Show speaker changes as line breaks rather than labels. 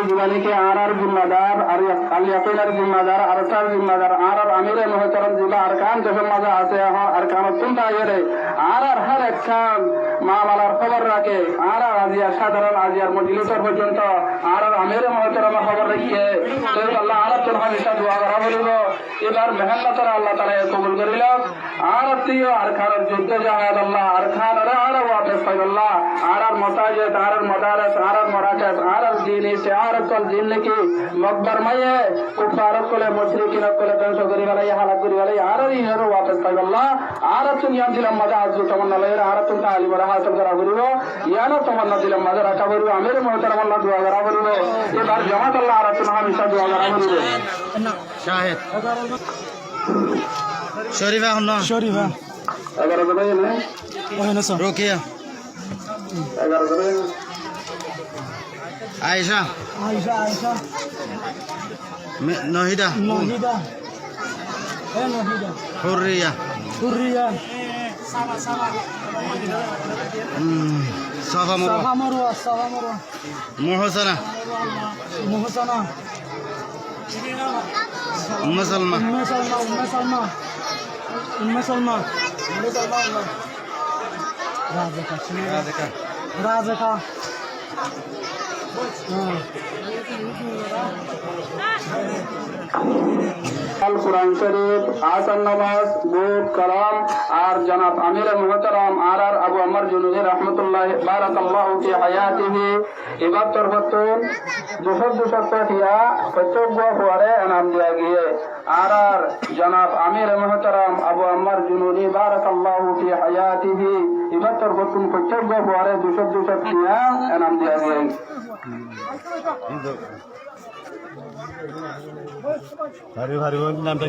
जीवानी के आर जिम्मेदार अलियार जिम्मेदार अरसार जिम्मेदार आर अमीर मोहतरम जिला अरकान जब मजा आते हैं अरकान तुमता ये रे आर हर एक मामलार खबर रखे आर आजिया साधारण आजियार मजलिसर पर्यंत आर अमीर मोहतरम खबर रखिए तो अल्लाह आर तुम हमेशा दुआ करा बोलिबो এবার মেহনত আল্লাহ তাআলা কবুল করিল আর তিও আরকান যুদ্ধ জাহাদ আল্লাহ আরকান আর ওয়াফিস আল্লাহ আর মসাজিদ আর মাদারিস আর মারাকাত আর দীনি শিআর কল জিন কি মকবর মায়ে কুফার কলে মুশরিকিন কলে ধ্বংস করি গেল হালাক করি গেল আর ইহর ওয়াফিস আল্লাহ আর তুমি দিলাম মজা আজ তোমার লয়ের আর তুমি তালিম রাহাত করা বলিব ইয়ানো তোমার দিলাম মজা রাখা বলিব আমির মুহতারাম আল্লাহ দোয়া করা বলিব এবার জামাত আল্লাহ আর তুমি হামেশা দোয়া করা বলিব
শাহেদ শরীফা হন
শরীফা 11 জন না ওখানে সব
রোকিয়া
11 জন
আয়েশা নহিদা
নহিদা
হুররিয়া সাফা মারওয়া মুহসানা মুসলমা রাজেকা कुरान शरीफ आसन नमाज बुक कलाम और जनाब अमीर मोहतरम आर अबू अमर जुनूदी रहमतुल्लाह बारकाल्लाहु फी हयातिही इबाद तरबतुन दुशा पचोगो हुआरे इनाम दिया गया आर जनाब अमीर मोहतरम अबू अमर जुनूदी बारकाल्लाहु फी हयातिही इबाद तरबतुन पचोगो हुआरे दुशा इनाम दिया गया
भारी भारी नाम